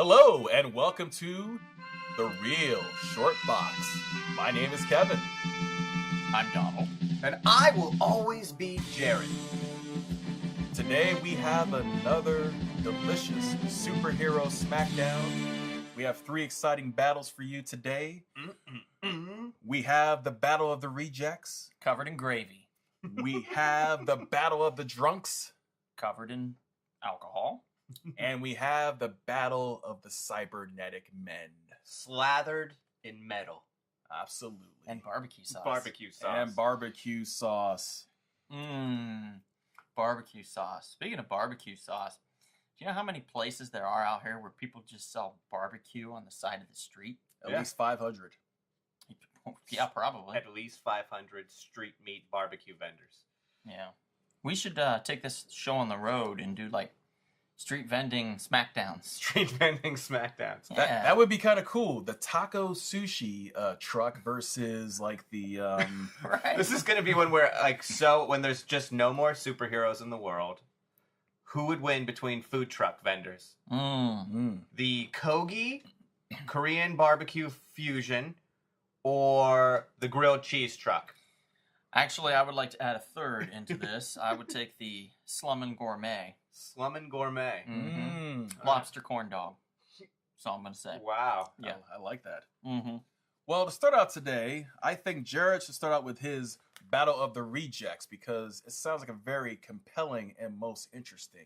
Hello and welcome to The Real Short Box. My name is Kevin. I'm Donald. And I will always be Jared. Today we have another delicious superhero Smackdown. We have 3 exciting battles for you today. We have the Battle of the Rejects. Covered in gravy. We have the Battle of the Drunks. Covered in alcohol. And we have the Battle of the Cybernetic Men. Slathered in metal. Absolutely. And barbecue sauce. Barbecue sauce. And barbecue sauce. Barbecue sauce. Speaking of barbecue sauce, do you know how many places there are out here where people just sell barbecue on the side of the street? At least 500. Yeah, probably. At least 500 street meat barbecue vendors. Yeah. We should take this show on the road and do like street vending Smackdowns. Street vending Smackdowns. Yeah. That would be kind of cool. The taco sushi truck versus like the Right. This is going to be when when there's just no more superheroes in the world, who would win between food truck vendors? The Kogi Korean barbecue fusion or the grilled cheese truck? Actually, I would like to add a third into this. I would take the Slummin' Gourmet. Slummin' Gourmet. Lobster corn dog. That's all I'm going to say. Wow. Yeah. I like that. Mm-hmm. Well, to start out today, I think Jared should start out with his Battle of the Rejects because it sounds like a very compelling and most interesting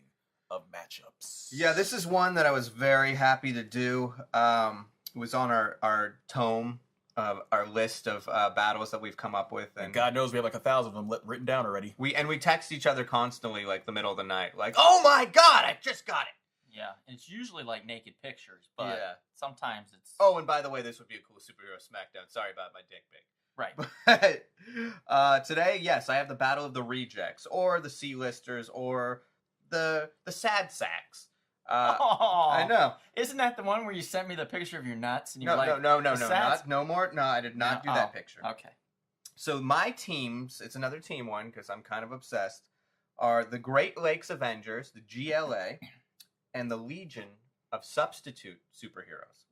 of matchups. Yeah, this is one that I was very happy to do. It was on our tome of our list of battles that we've come up with, and God knows we have like 1,000 of them written down already. We text each other constantly, like the middle of the night, like, "Oh my God, I just got it!" Yeah, it's usually like naked pictures, but Yeah. sometimes it's... Oh, and by the way, this would be a cool superhero Smackdown. Sorry about my dick pic. Right. Today, yes, I have the Battle of the Rejects, or the C-listers, or the sad sacks. I know. Isn't that the one where you sent me the picture of your nuts? And you No, like, no more. No, I did not do that picture. Okay. So my teams, it's another team one because I'm kind of obsessed, are the Great Lakes Avengers, the GLA, and the Legion of Substitute Superheroes.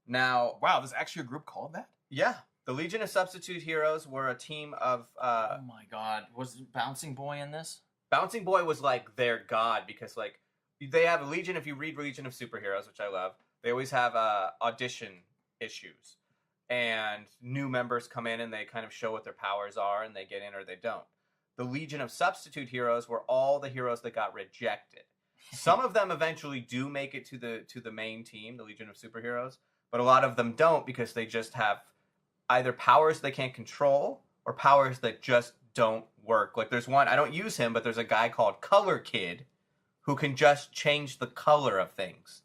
Now, Wow, there's actually a group called that? yeah, the Legion of Substitute Heroes were a team of... oh my God. Was Bouncing Boy in this? Bouncing Boy was like their god because like they have a Legion. If you read Legion of Superheroes, which I love, they always have audition issues. And new members come in and they kind of show what their powers are and they get in or they don't. The Legion of Substitute Heroes were all the heroes that got rejected. Some of them eventually do make it to the main team, the Legion of Superheroes, but a lot of them don't because they just have either powers they can't control or powers that just don't work. Like there's one, I don't use him, but there's a guy called Color Kid who can just change the color of things.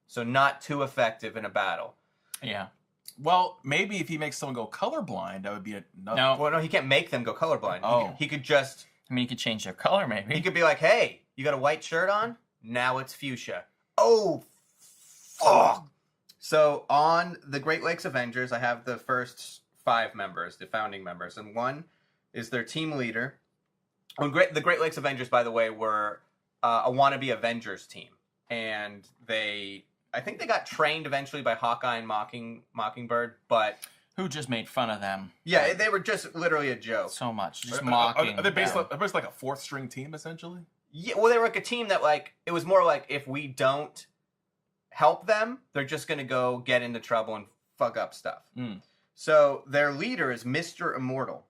So not too effective in a battle. Yeah. Well, maybe if he makes someone go colorblind, that would be another... No. Well, no, he can't make them go colorblind. Oh. He could just... I mean, you could change their color, maybe. He could be like, hey, you got a white shirt on? Now it's fuchsia. Oh, fuck! So on the Great Lakes Avengers, I have the first 5 members, the founding members, and one is their team leader. The Great Lakes Avengers, by the way, were a wannabe Avengers team. And I think they got trained eventually by Hawkeye and Mockingbird, but... Who just made fun of them. Yeah, they were just literally a joke. So much. Just mocking. Are they basically like a 4th string team, essentially? Yeah, well, they were like a team that, like, it was more like if we don't help them, they're just going to go get into trouble and fuck up stuff. So their leader is Mr. Immortal.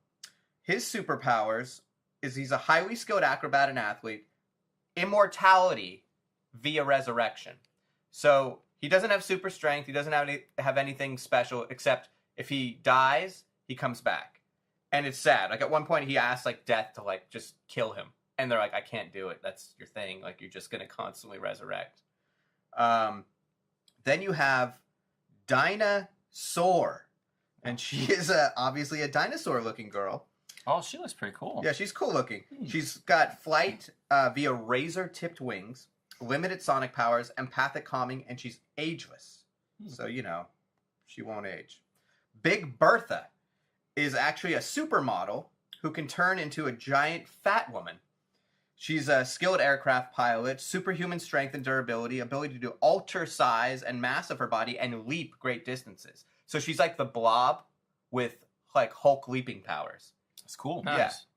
His superpowers is he's a highly skilled acrobat and athlete. Immortality via resurrection. So he doesn't have super strength. He doesn't have anything special except if he dies, he comes back. And it's sad. Like at one point he asked like death to like just kill him. And they're like, I can't do it. That's your thing. Like you're just going to constantly resurrect. Then you have Dinah Soar. And she is obviously a dinosaur-looking girl. Oh, she looks pretty cool. Yeah, she's cool-looking. She's got flight via razor-tipped wings, limited sonic powers, empathic calming, and she's ageless. So, you know, she won't age. Big Bertha is actually a supermodel who can turn into a giant fat woman. She's a skilled aircraft pilot, superhuman strength and durability, ability to alter size and mass of her body, and leap great distances. So she's like the Blob with like Hulk leaping powers. That's cool. Nice.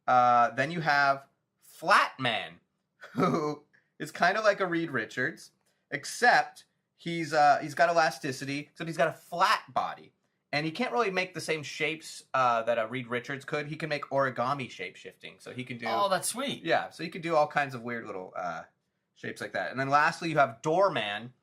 Yeah. Then you have Flatman, who is kind of like a Reed Richards, except he's got elasticity, except he's got a flat body. And he can't really make the same shapes that a Reed Richards could. He can make origami shape shifting, so he can do. Oh, that's sweet. Yeah, so he can do all kinds of weird little shapes like that. And then lastly, you have Doorman,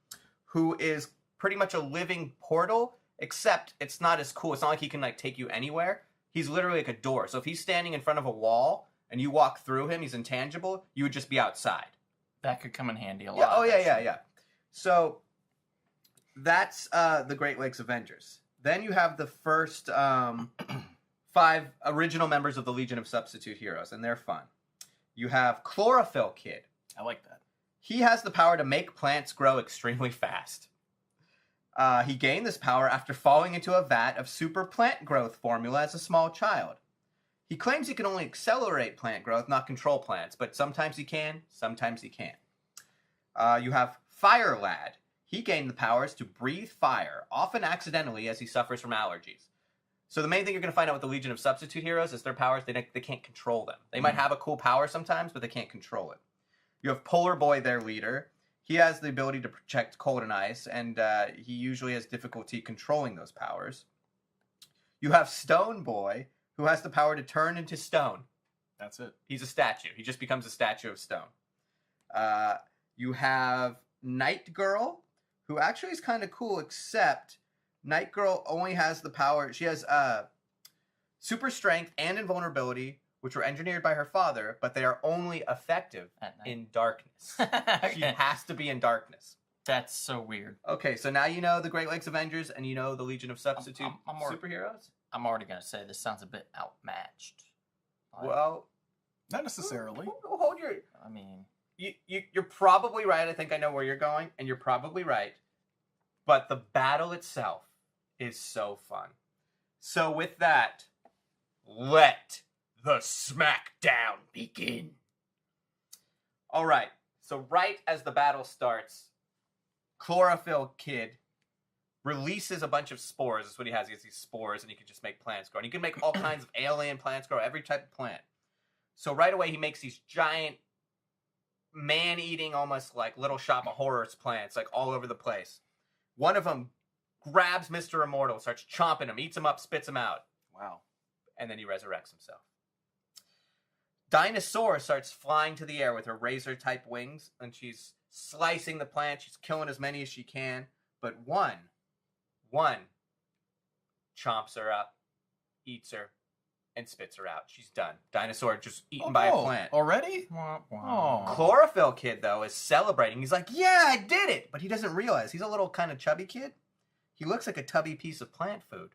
who is pretty much a living portal, except it's not as cool. It's not like he can like take you anywhere. He's literally like a door. So if he's standing in front of a wall and you walk through him, he's intangible. You would just be outside. That could come in handy a lot. Yeah. Oh yeah, actually. yeah. So that's the Great Lakes Avengers. Then you have the first 5 original members of the Legion of Substitute Heroes, and they're fun. You have Chlorophyll Kid. I like that. He has the power to make plants grow extremely fast. He gained this power after falling into a vat of super plant growth formula as a small child. He claims he can only accelerate plant growth, not control plants, but sometimes he can, sometimes he can't. You have Fire Lad. He gained the powers to breathe fire, often accidentally as he suffers from allergies. So the main thing you're going to find out with the Legion of Substitute Heroes is their powers, they can't control them. They might have a cool power sometimes, but they can't control it. You have Polar Boy, their leader. He has the ability to project cold and ice, and he usually has difficulty controlling those powers. You have Stone Boy, who has the power to turn into stone. That's it. He's a statue. He just becomes a statue of stone. You have Night Girl, who actually is kind of cool, except Night Girl only has the power. She has super strength and invulnerability, which were engineered by her father, but they are only effective in darkness. Okay. She has to be in darkness. That's so weird. Okay, so now you know the Great Lakes Avengers and you know the Legion of Substitute superheroes? I'm already going to say this sounds a bit outmatched. Well, Not necessarily. hold your... I mean... You're probably right. I think I know where you're going, and you're probably right. But the battle itself is so fun. So with that, let the Smackdown begin. All right. So right as the battle starts, Chlorophyll Kid releases a bunch of spores. That's what he has. He has these spores, and he can just make plants grow. And he can make all kinds of alien plants grow, every type of plant. So right away, he makes these giant, man-eating, almost like Little Shop of Horrors plants, like all over the place. One of them grabs Mr. Immortal, starts chomping him, eats him up, spits him out. Wow. And then he resurrects himself. Dinosaur starts flying to the air with her razor-type wings, and she's slicing the plant. She's killing as many as she can. But one chomps her up, eats her, and spits her out. She's done. Dinosaur just eaten by a plant. Already? Oh. Chlorophyll Kid, though, is celebrating. He's like, yeah, I did it! But he doesn't realize. He's a little kind of chubby kid. He looks like a tubby piece of plant food.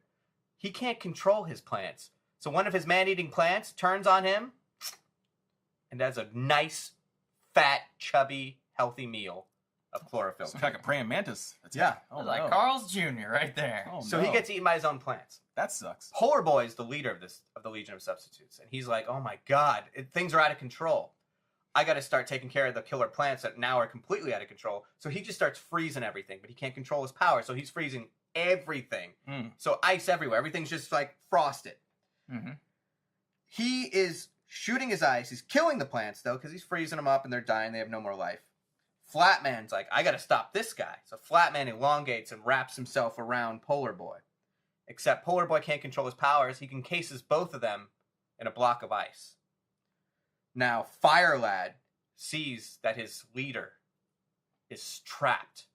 He can't control his plants. So one of his man-eating plants turns on him and has a nice, fat, chubby, healthy meal of chlorophyll. It's like a praying mantis. That's Yeah. it. Oh, like no. Carl's Jr. right there. Oh, So no. he gets eaten by his own plants. That sucks. Polar Boy is the leader of the Legion of Substitutes, and he's like, "Oh my God, things are out of control. I got to start taking care of the killer plants that now are completely out of control." So he just starts freezing everything, but he can't control his power, so he's freezing everything. So ice everywhere. Everything's just like frosted. Mm-hmm. He is shooting his ice. He's killing the plants though, because he's freezing them up and they're dying. They have no more life. Flatman's like, "I got to stop this guy." So Flatman elongates and wraps himself around Polar Boy. Except Polar Boy can't control his powers. He encases both of them in a block of ice. Now, Fire Lad sees that his leader is trapped.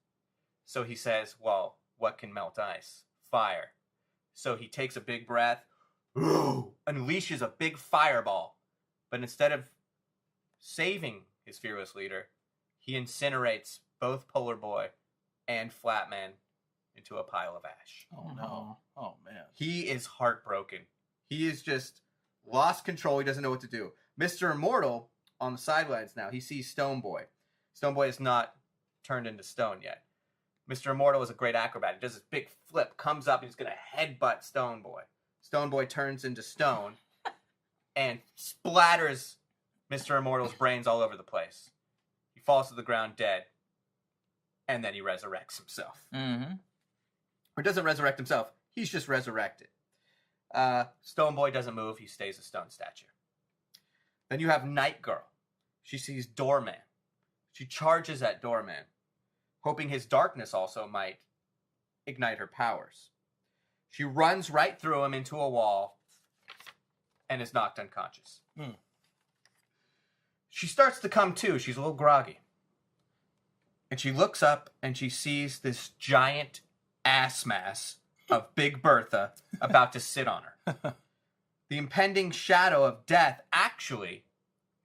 So he says, well, what can melt ice? Fire. So he takes a big breath, unleashes a big fireball. But instead of saving his fearless leader, he incinerates both Polar Boy and Flatman into a pile of ash. Oh, no. Oh, man. He is heartbroken. He is just lost control. He doesn't know what to do. Mr. Immortal, on the sidelines now, he sees Stone Boy. Stone Boy is not turned into stone yet. Mr. Immortal is a great acrobat. He does this big flip, comes up, he's going to headbutt Stone Boy. Stone Boy turns into stone and splatters Mr. Immortal's brains all over the place. He falls to the ground dead. And then he resurrects himself. Mm-hmm. Or doesn't resurrect himself. He's just resurrected. Stone Boy doesn't move. He stays a stone statue. Then you have Night Girl. She sees Doorman. She charges at Doorman, hoping his darkness also might ignite her powers. She runs right through him into a wall and is knocked unconscious. She starts to come to. She's a little groggy. And she looks up and she sees this giant ass mass of Big Bertha about to sit on her. The impending shadow of death actually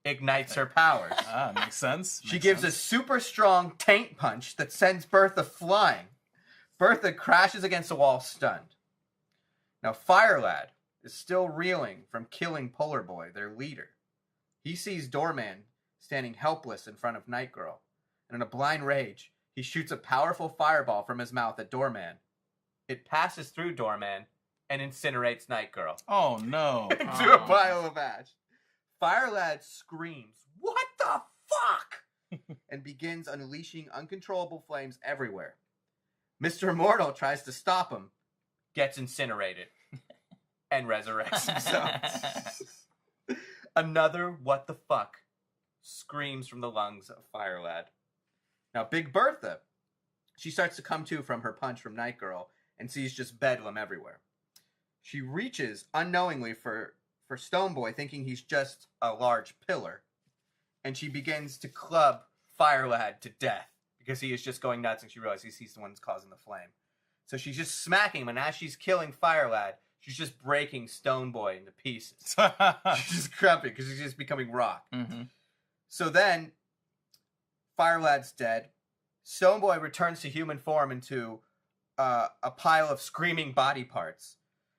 ignites her powers. Makes sense. She gives a super strong taint punch that sends Bertha flying. Bertha crashes against the wall, stunned. Now, Fire Lad is still reeling from killing Polar Boy, their leader. He sees Doorman standing helpless in front of Night Girl, and in a blind rage, he shoots a powerful fireball from his mouth at Doorman. It passes through Doorman and incinerates Night Girl. Oh, no. Into a pile of ash. Fire Lad screams, "What the fuck?" and begins unleashing uncontrollable flames everywhere. Mr. Immortal tries to stop him, gets incinerated, and resurrects himself. Another what the fuck screams from the lungs of Fire Lad. Now, Big Bertha, she starts to come to from her punch from Night Girl and sees just bedlam everywhere. She reaches unknowingly for Stone Boy, thinking he's just a large pillar, and she begins to club Fire Lad to death because he is just going nuts, and she realizes he's the one that's causing the flame. So she's just smacking him, and as she's killing Fire Lad, she's just breaking Stone Boy into pieces. She's just crumping because he's just becoming rock. Mm-hmm. So then, Fire Lad's dead. Stone Boy returns to human form into a pile of screaming body parts.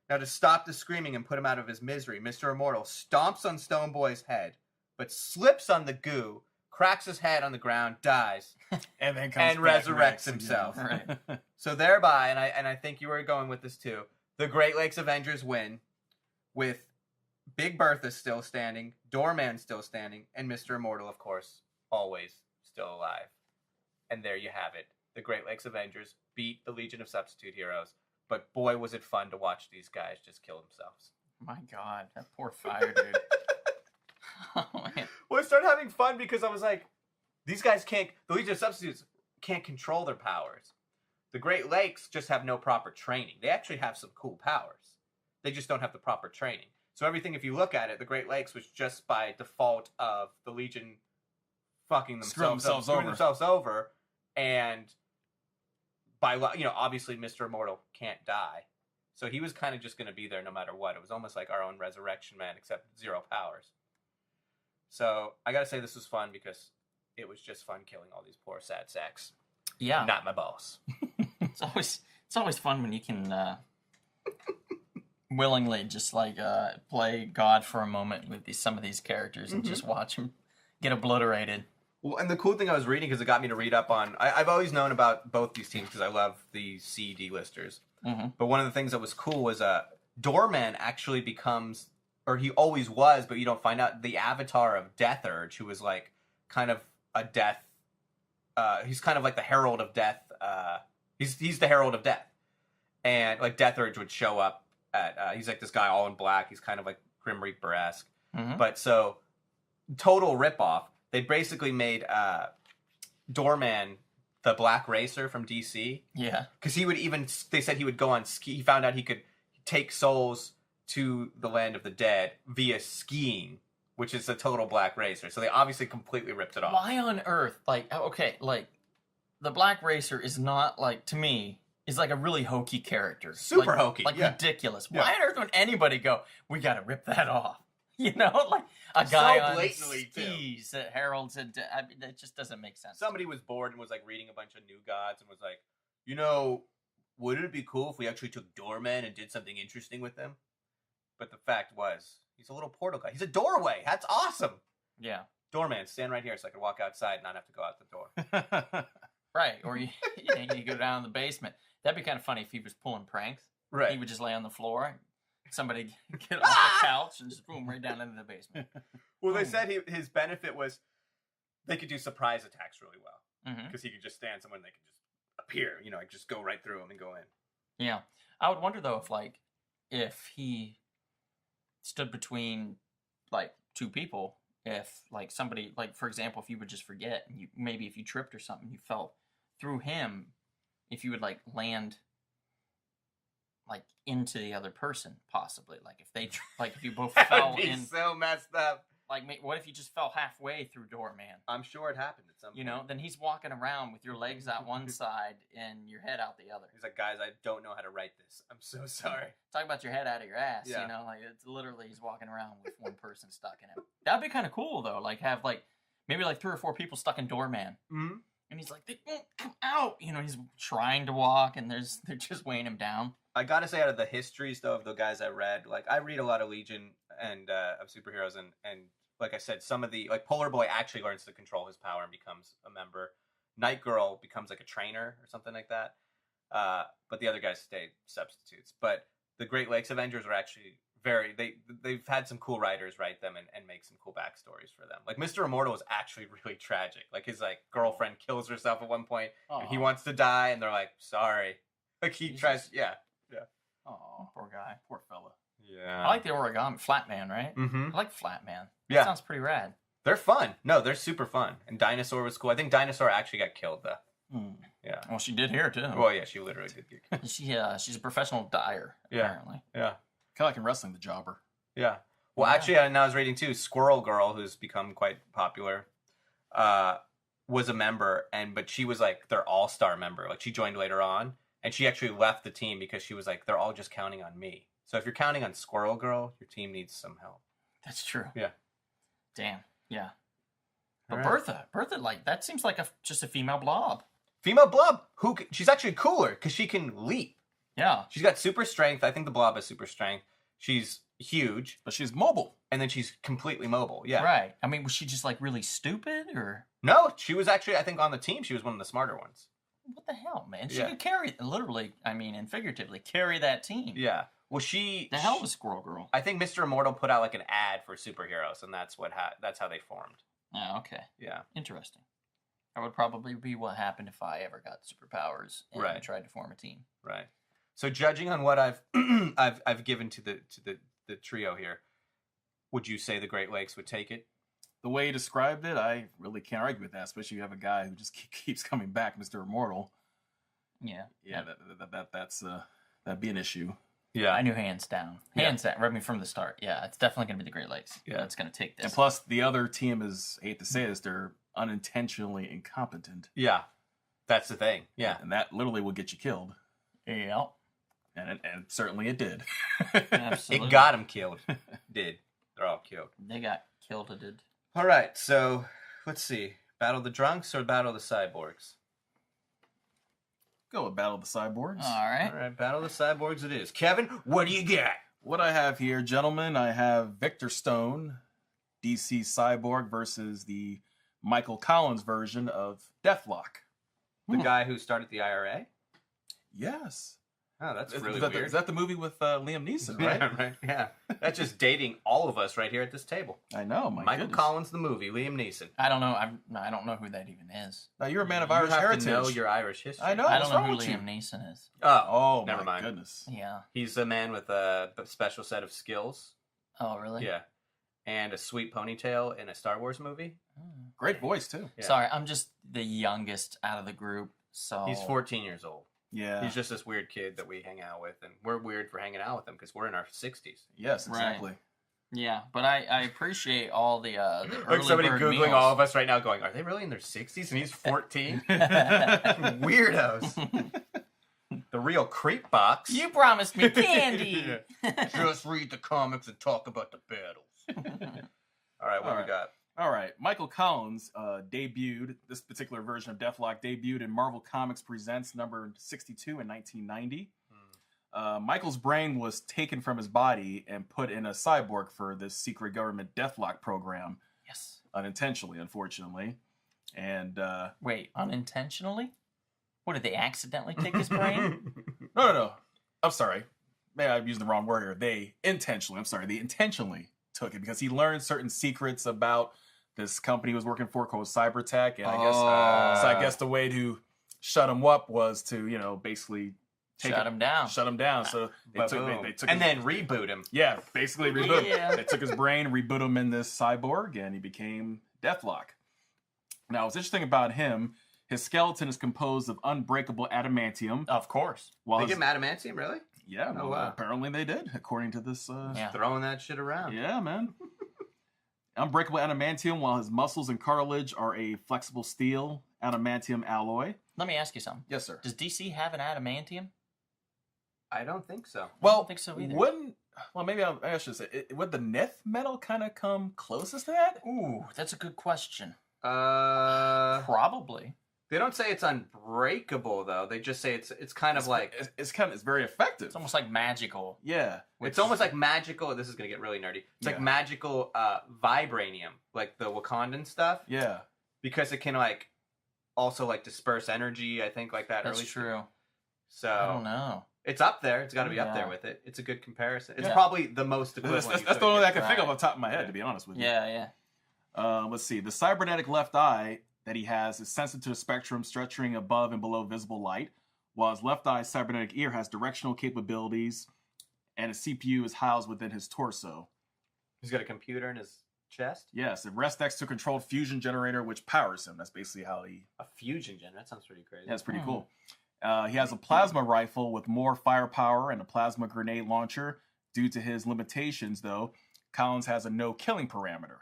Now, to stop the screaming and put him out of his misery, Mr. Immortal stomps on Stone Boy's head, but slips on the goo, cracks his head on the ground, dies, and then comes and back resurrects again. himself. Right. So thereby, and I think you were going with this too, the Great Lakes Avengers win, with Big Bertha still standing, Doorman still standing, and Mr. Immortal, of course, always still alive. And there you have it. The Great Lakes Avengers beat the Legion of Substitute Heroes. But boy, was it fun to watch these guys just kill themselves. My God, that poor Fire dude. Oh, man. Well, I started having fun because I was like, these guys can't, the Legion of Substitutes can't control their powers. The Great Lakes just have no proper training. They actually have some cool powers. They just don't have the proper training. So everything, if you look at it, the Great Lakes was just by default of the Legion fucking screwing themselves over, and by, obviously Mr. Immortal can't die. So he was kind of just going to be there no matter what. It was almost like our own Resurrection Man, except 0 powers. So I got to say this was fun because it was just fun killing all these poor sad sacks. Yeah. Not my boss. It's always fun when you can willingly just play God for a moment with some of these characters and just watch them get obliterated. Well, and the cool thing I was reading, because it got me to read up on... I've always known about both these teams because I love the C-D-listers. Mm-hmm. But one of the things that was cool was Doorman actually becomes, or he always was, but you don't find out, the avatar of Death Urge, who was like kind of a death... he's kind of like the Herald of Death. He's the Herald of Death. And like Death Urge would show up at... he's like this guy all in black. He's kind of like Grim Reaper-esque. Mm-hmm. But so, total ripoff. They basically made Doorman the Black Racer from DC. Yeah. Because he would they said he would go on ski. He found out he could take souls to the land of the dead via skiing, which is a total Black Racer. So they obviously completely ripped it off. Why on earth, the Black Racer is not, to me, is like a really hokey character. Super hokey, yeah. Ridiculous. Yeah. Why on earth would anybody go, we gotta rip that off? You know, like a guy So on blatantly, skis that heralds it. I mean, that just doesn't make sense. Somebody was bored and was like reading a bunch of New Gods and was like, wouldn't it be cool if we actually took Doorman and did something interesting with them? But the fact was, he's a little portal guy. He's a doorway. That's awesome. Yeah. Doorman, stand right here so I can walk outside and not have to go out the door. Right. Or you go down in the basement. That'd be kind of funny if he was pulling pranks. Right. He would just lay on the floor. Somebody get off the couch and just boom right down into the basement. Well, they said his benefit was they could do surprise attacks really well because he could just stand someone, and they could just appear, like just go right through him and go in. Yeah, I would wonder though if he stood between like two people, if like somebody, like for example, if you would just forget, and maybe if you tripped or something, you fell through him, if you would like land like into the other person, possibly, like if they like if you both fell That'd be in, so messed up. like what if you just fell halfway through Doorman? I'm sure it happened at some point. Then he's walking around with your legs out one side and your head out the other. He's like, guys, I don't know how to write this. I'm so sorry. Talk about your head out of your ass, Yeah. like it's literally he's walking around with one person stuck in him. That'd be kind of cool though, like have like maybe like 3 or 4 people stuck in Doorman. Mm-hmm. And he's like, they won't come out. He's trying to walk, and they're just weighing him down. I gotta say, out of the histories though of the guys I read, like I read a lot of Legion and of superheroes, and like I said, some of the like Polar Boy actually learns to control his power and becomes a member. Night Girl becomes like a trainer or something like that. But the other guys stay substitutes. But the Great Lakes Avengers are actually they've had some cool writers write them and make some cool backstories for them. Like Mr. Immortal is actually really tragic. Like his like girlfriend kills herself at one point, and he wants to die, and they're like, sorry. Like he tries, yeah. Oh, poor guy, poor fella. Yeah. I like the origami Flatman, right? Mm-hmm. I like Flatman. Yeah. That sounds pretty rad. They're fun. No, they're super fun. And Dinosaur was cool. I think Dinosaur actually got killed though. Yeah. Well, she did here too. Well, yeah, she literally did get killed. She's a professional dyer, apparently. Yeah. Kind of like in wrestling, the jobber. Yeah. Well, actually, now I was reading too. Squirrel Girl, who's become quite popular, was a member, but she was like their all-star member. Like she joined later on, and she actually left the team because she was like, they're all just counting on me. So if you're counting on Squirrel Girl, your team needs some help. That's true. Yeah. Damn. Yeah. But All right. Bertha, like that seems like just a female blob. Female Blob, she's actually cooler because she can leap. Yeah. She's got super strength. I think the Blob has super strength. She's huge, But she's mobile. and then she's completely mobile. Yeah. Right. I mean, was she just like really stupid or No, she was actually, I think, on the team. She was one of the smarter ones. what the hell, man? She Yeah. could carry, literally, I mean, and figuratively, carry that team. Yeah. Well, The hell was Squirrel Girl? I think Mr. Immortal put out like an ad for superheroes, and that's that's how they formed. Oh, okay. Yeah. Interesting. That would probably be what happened if I ever got superpowers and Right. tried to form a team. Right. So judging on what I've I've given to the trio here, would you say the Great Lakes would take it? The way you described it, I really can't argue with that. Especially you have a guy who just keeps coming back, Mr. Immortal. Yeah. Yeah, that'd be an issue. Yeah. I knew hands down. Hands down. Read me from the start. Yeah, it's definitely going to be the Great Lakes. Yeah. That's going to take this. And plus, the other team is, I hate to say this, they're unintentionally incompetent. Yeah. That's the thing. Yeah. And that literally will get you killed. Yeah. And certainly it did. Absolutely. It got them killed. Did. They're all killed. They got killed. It did. All right. So let's see. Battle of the Drunks or Battle of the Cyborgs? Go with Battle of the Cyborgs. All right. All right. Battle of the Cyborgs it is. Kevin, what do you got? What I have here, gentlemen, I have Victor Stone, DC Cyborg versus the Michael Collins version of Deathlock. The guy who started the IRA? Yes. Oh, that's Is really that, weird. Is that the movie with Liam Neeson, right? Yeah, right. Yeah. That's just dating all of us right here at this table. I know, my Michael goodness. Collins, the movie, Liam Neeson. I don't know. I don't know who that even is. Now, you're a man of You Irish have heritage. to know your Irish history. I know. I what's don't know wrong who with you? Liam Neeson is. Oh, never my mind. goodness. Yeah. He's a man with a special set of skills. Oh, really? Yeah. And a sweet ponytail in a Star Wars movie. Oh. Great voice, too. Yeah. Sorry, I'm just the youngest out of the group. So He's 14 years old. Yeah. He's just this weird kid that we hang out with. And we're weird for hanging out with him because we're in our 60s. Yes, Right. exactly. Yeah, but I apprate all the Like early somebody bird Googling meals. all of us right now going, are they really in their 60s and he's 14? Weirdos. The real creep box. You promised me candy. Just read the comics and talk about the battles. All right, what All we right. got? All right. Michael Collins debuted, this particular version of Deathlock debuted in Marvel Comics Presents number 62 in 1990. Michael's brain was taken from his body and put in a cyborg for this secret government Deathlock program, Yes. unintentionally, unfortunately. And Wait, unintentionally? What, did they accidentally take his brain? no. I'm sorry. Maybe I'm using the wrong word here. They intentionally took it because he learned certain secrets about this company he was working for called Cybertech, and I guess the way to shut him up was to basically Shut him down. Shut him down. So they took and then reboot him. Yeah, basically reboot him. Yeah. They took his brain, reboot him in this cyborg, and he became Deathlock. Now, what's interesting about him, his skeleton is composed of unbreakable adamantium. Of course. They give him adamantium, really? Yeah, Oh, wow. Apparently they did, according to this. Throwing that shit around. Yeah, man. Unbreakable adamantium, while his muscles and cartilage are a flexible steel adamantium alloy. Let me ask you something. Yes, sir. Does DC have an adamantium? I don't think so. I don't think so either. Maybe I should say, would the Nith metal kind of come closest to that? Ooh, that's a good question. Probably. Probably. They don't say it's unbreakable though. They just say it's kind of like it's very effective. It's almost like magical. Yeah, it's almost like magical. This is gonna get really nerdy. It's like magical vibranium, like the Wakandan stuff. Yeah, because it can like also like disperse energy. I think like that. That's true. So I don't know. It's up there. It's got to be up there with it. It's a good comparison. It's Yeah. probably the most equivalent. That's the only thing I can think of off the top of my head, to be honest with you. Yeah. Let's see. The cybernetic left eye that he has is sensitive to the spectrum stretching above and below visible light, while his left eye cybernetic ear has directional capabilities, and a CPU is housed within his torso. He's got a computer in his chest? Yes, it rests next to a controlled fusion generator, which powers him. That's basically how he... A fusion generator? That sounds pretty crazy. Yeah, it's pretty cool. He has a plasma rifle with more firepower and a plasma grenade launcher. Due to his limitations, though, Collins has a no-killing parameter.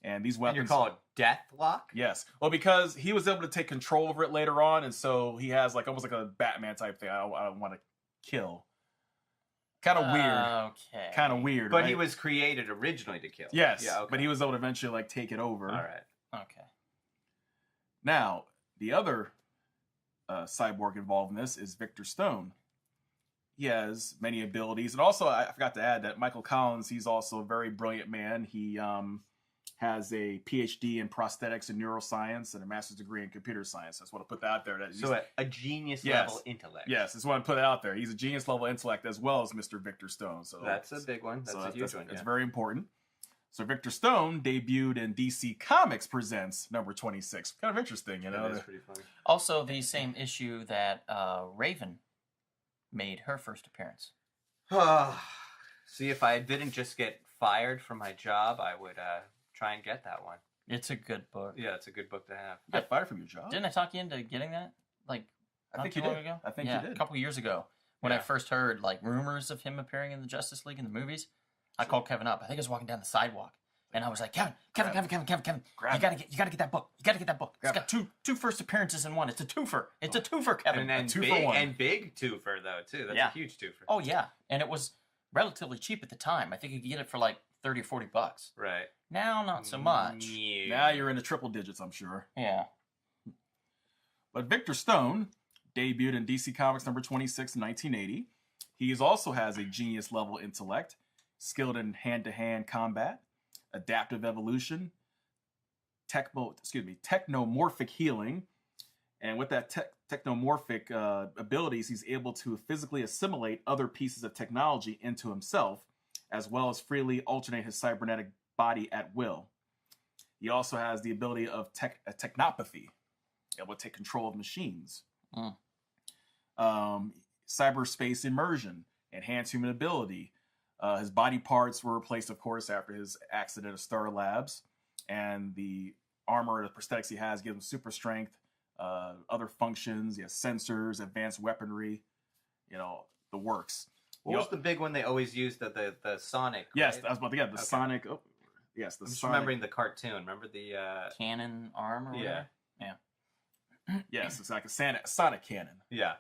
And these weapons... And you're called Deathlock? Yes. Well, because he was able to take control over it later on, and so he has like almost like a Batman type thing. I don't want to kill. Kind of weird. Okay. Kind of weird, But right? he was created originally to kill. Yes, Yeah, okay. but he was able to eventually like take it over. All right. Okay. Now, the other cyborg involved in this is Victor Stone. He has many abilities, and also I forgot to add that Michael Collins, he's also a very brilliant man. He has a PhD in prosthetics and neuroscience and a master's degree in computer science. I just want to put that out there. So a genius level intellect. Yes, I just want to put it out there. He's a genius level intellect as well as Mr. Victor Stone. So that's a big one. That's a huge one. It's very important. So Victor Stone debuted in DC Comics Presents number 26. Kind of interesting, you know. That's pretty funny. Also, the same issue that Raven made her first appearance. See, if I didn't just get fired from my job, I would try and get that one. It's a good book. Yeah, it's a good book to have. You got fired from your job? Didn't I talk you into getting that? Like, I think you did. ago? I think you did. A couple years ago, when I first heard like rumors of him appearing in the Justice League in the movies, I called Kevin up. I think I was walking down the sidewalk, and I was like, Kevin, you gotta get that book. You gotta get that book. It's got two first appearances in one. It's a twofer. It's a twofer, Kevin. And two big, for one. and big twofer though too. That's a huge twofer. Oh yeah, and it was relatively cheap at the time. I think you could get it for like $30 or $40. Right. Now, not so much. Now you're in the triple digits, I'm sure. Yeah. But Victor Stone debuted in DC Comics number 26 in 1980. He also has a genius level intellect, skilled in hand-to-hand combat, adaptive evolution, technomorphic healing, and with that technomorphic abilities, he's able to physically assimilate other pieces of technology into himself, as well as freely alternate his cybernetic body at will. He also has the ability of technopathy, able to take control of machines. Cyberspace immersion, enhanced human ability. His body parts were replaced, of course, after his accident at Star Labs, and the armor, the prosthetics he has, give him super strength, other functions. He has sensors, advanced weaponry, the works. What was the big one they always used? The Sonic. Yes, right? I was about to get the Sonic. Oh, yes, the I'm just Sonic. remembering the cartoon. Remember the Cannon arm or whatever? Yeah. Yes, it's like a Sonic cannon. Yeah.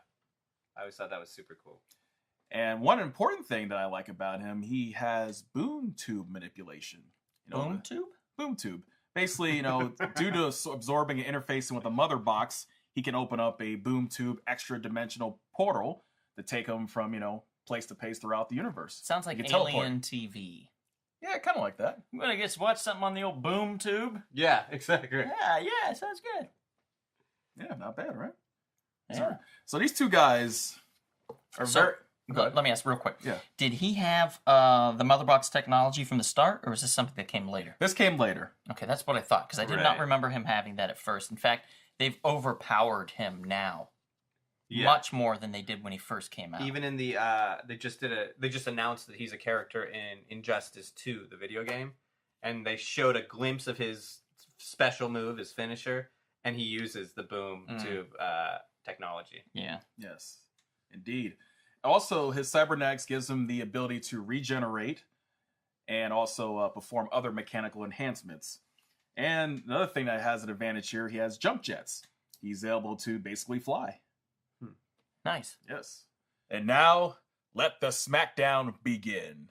I always thought that was super cool. And one important thing that I like about him, he has boom tube manipulation. Boom tube? Boom tube. Basically, due to absorbing and interfacing with the mother box, he can open up a boom tube extra dimensional portal to take him from, place to place throughout the universe. Sounds like Alien TV. Yeah, kind of like that. I'm gonna get to watch something on the old boom tube. Yeah, exactly. Yeah, sounds good. Yeah, not bad, right? Yeah. So these two guys are let me ask real quick. Yeah. Did he have the mother box technology from the start, or was this something that came later? This came later. Okay, that's what I thought, because I did not remember him having that at first. In fact, they've overpowered him now. Yeah. Much more than they did when he first came out. Even in the they just announced that he's a character in Injustice 2, the video game, and they showed a glimpse of his special move, his finisher, and he uses the boom to technology. Yeah. Yes, indeed. Also, his cybernetics gives him the ability to regenerate and also perform other mechanical enhancements. And another thing that has an advantage here, he has jump jets. He's able to basically fly. Nice. Yes. And now, let the Smackdown begin.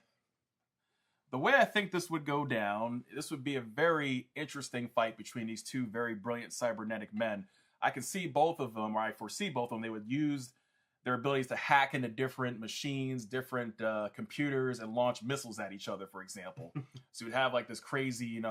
The way I think this would go down, this would be a very interesting fight between these two very brilliant cybernetic men. I can see both of them, or I foresee both of them, they would use their abilities to hack into different machines, different computers, and launch missiles at each other, for example. So you'd have like this crazy,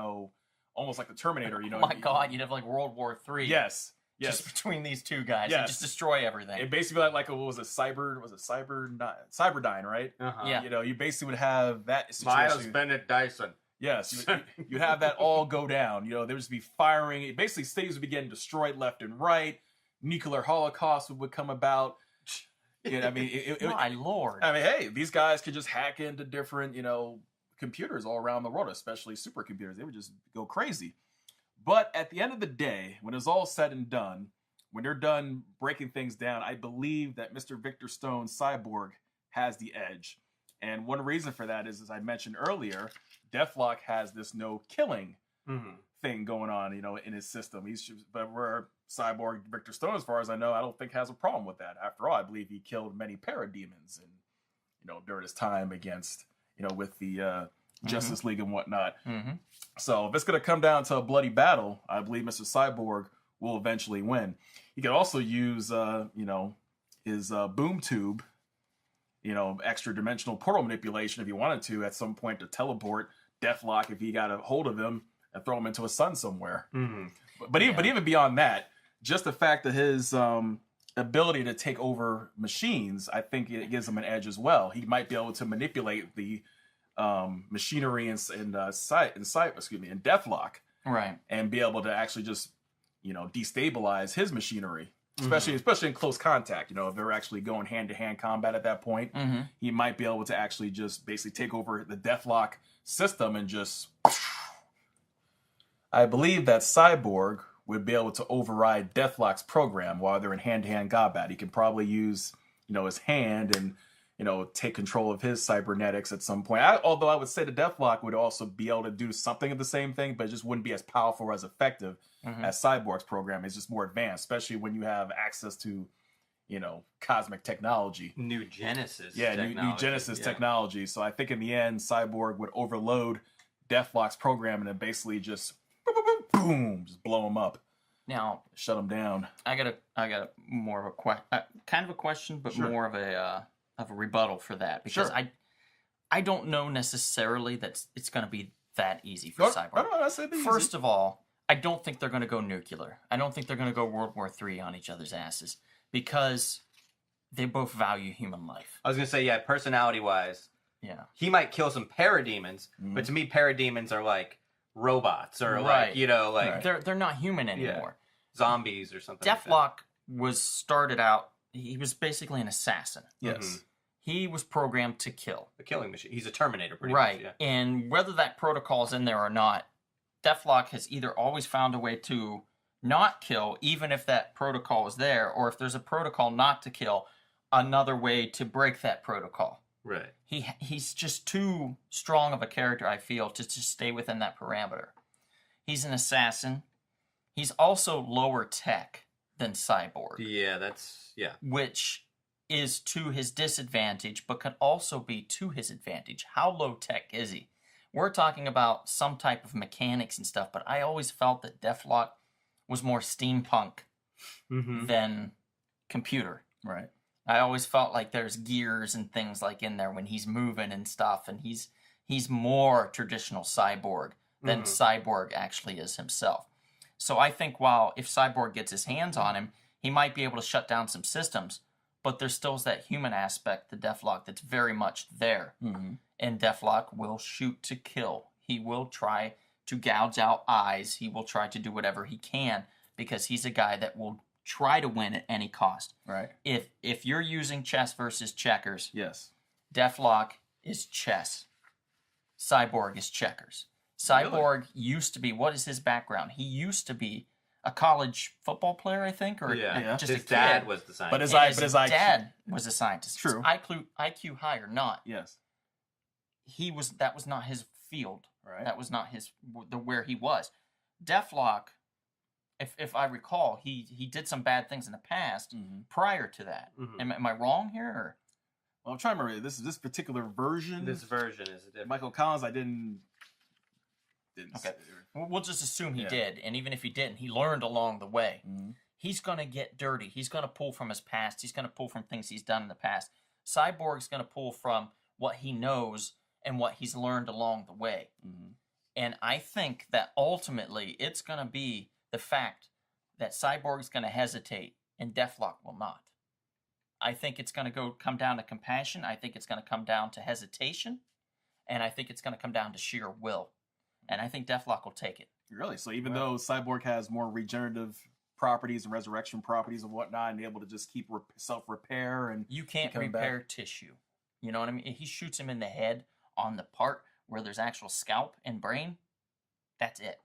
almost like the Terminator, Oh my God, you'd have like World War III. Yes. Yes. Just between these two guys, yes. And just destroy everything. It basically like what was it, Cyberdyne, right? Uh-huh. Yeah. You basically would have that situation. Miles Bennett Dyson. Yes, you'd have that all go down. There would just be firing. Basically, cities would be getting destroyed left and right. Nuclear holocaust would come about. I mean, my lord. I mean, hey, these guys could just hack into different, computers all around the world, especially supercomputers. They would just go crazy. But at the end of the day, when it's all said and done, when they're done breaking things down, I believe that Mr. Victor Stone's Cyborg has the edge. And one reason for that is, as I mentioned earlier, Deathlock has this no killing thing going on, in his system. But where Cyborg Victor Stone, as far as I know, I don't think has a problem with that. After all, I believe he killed many parademons, and during his time against, with the Justice League and whatnot. So if it's going to come down to a bloody battle, I believe Mr. Cyborg will eventually win. He could also use, his boom tube, extra dimensional portal manipulation if he wanted to at some point to teleport Deathlock if he got a hold of him and throw him into a sun somewhere. But even beyond that, just the fact that his ability to take over machines, I think it gives him an edge as well. He might be able to manipulate the machinery and Deathlock, right, and be able to actually just destabilize his machinery, especially in close contact. If they're actually going hand-to-hand combat at that point, he might be able to actually just basically take over the Deathlock system and just. I believe that Cyborg would be able to override Deathlock's program while they're in hand-to-hand combat. He can probably use his hand and take control of his cybernetics at some point. Although I would say the Deathlock would also be able to do something of the same thing, but it just wouldn't be as powerful or as effective as Cyborg's program. It's just more advanced, especially when you have access to, cosmic technology. New Genesis New Genesis technology. So I think in the end, Cyborg would overload Deathlock's program and then basically just boom, just blow him up. Now, shut him down. I got more of a kind of a question, but sure. More of a rebuttal for that, because sure. I don't know necessarily that it's going to be that easy for Cyborg. First of all, I don't think they're going to go nuclear. I don't think they're going to go World War III on each other's asses, because they both value human life. I was going to say, yeah, personality-wise, yeah, he might kill some parademons, but to me, parademons are like robots or like they're not human anymore. Zombies or something. Deathlock was started out. He was basically an assassin. Yes. He was programmed to kill. A killing machine. He's a Terminator, pretty much. Yeah. And whether that protocol is in there or not, Deathlock has either always found a way to not kill, even if that protocol is there, or if there's a protocol not to kill, another way to break that protocol. Right. He's just too strong of a character, I feel, to just stay within that parameter. He's an assassin. He's also lower tech than Cyborg. Yeah, which is to his disadvantage, but could also be to his advantage. How low tech is he? We're talking about some type of mechanics and stuff, but I always felt that Deathlock was more steampunk than computer. Right. I always felt like there's gears and things like in there when he's moving and stuff, and he's more traditional Cyborg than Cyborg actually is himself. So I think if Cyborg gets his hands on him, he might be able to shut down some systems, but there still is that human aspect to Deathlock that's very much there. Mm-hmm. And Deathlock will shoot to kill. He will try to gouge out eyes. He will try to do whatever he can because he's a guy that will try to win at any cost. Right. If you're using chess versus checkers, Yes. Deathlock is chess. Cyborg is checkers. Cyborg used to be, what is his background? He used to be a college football player, I think, or Yeah. just His a dad kid. was the scientist. But his, And his IQ. dad was a scientist. True. IQ high or not, Yes. that was not his field. Right. That was not where he was. Deathlock, if I recall, he did some bad things in the past Mm-hmm. prior to that. Mhm. Am I wrong here? Or? Well, I'm trying to remember this particular version. This version is a different. Michael Collins, I didn't Okay. We'll just assume he Yeah. did, and even if he didn't, he learned along the way. Mm-hmm. He's going to get dirty. He's going to pull from his past. He's going to pull from things he's done in the past. Cyborg's going to pull from what he knows and what he's learned along the way. Mm-hmm. And I think that ultimately it's going to be the fact that Cyborg's going to hesitate and Deathlock will not. I think it's going to come down to compassion. I think it's going to come down to hesitation. And I think it's going to come down to sheer will. And I think Deathlock will take it. Really? So even though Cyborg has more regenerative properties and resurrection properties and whatnot, and able to just keep self-repair and You can't coming repair tissue. You know what I mean? If he shoots him in the head on the part where there's actual scalp and brain, that's it.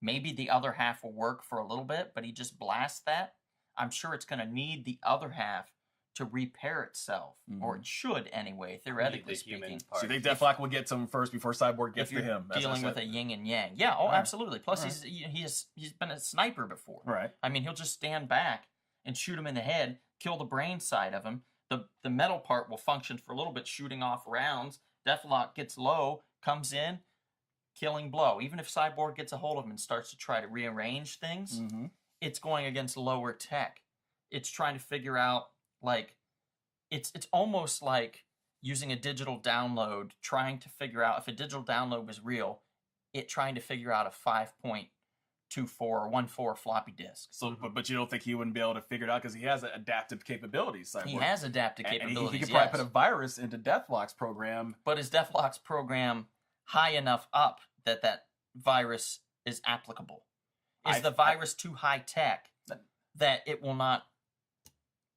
Maybe the other half will work for a little bit, but he just blasts that. I'm sure it's going to need the other half to repair itself, or it should anyway, theoretically speaking. so you think Deathlock will get to him first before Cyborg gets If you're to him? dealing with a yin and yang. Yeah, oh, All right. absolutely. Plus, All right. he's been a sniper before. Right. I mean, he'll just stand back and shoot him in the head, kill the brain side of him. The metal part will function for a little bit, shooting off rounds. Deathlock gets low, comes in, killing blow. Even if Cyborg gets a hold of him and starts to try to rearrange things, Mm-hmm. it's going against lower tech. It's trying to figure out, like, it's almost like using a digital download, trying to figure out if a digital download was real, it trying to figure out a 5.24 or 1.4 floppy disk. So, but you don't think he wouldn't be able to figure it out because he has adaptive capabilities. Cyborg. He has adaptive And capabilities, he could yes. probably put a virus into Deathlock's program. But is Deathlock's program high enough up that that virus is applicable? Is the virus too high tech that it will not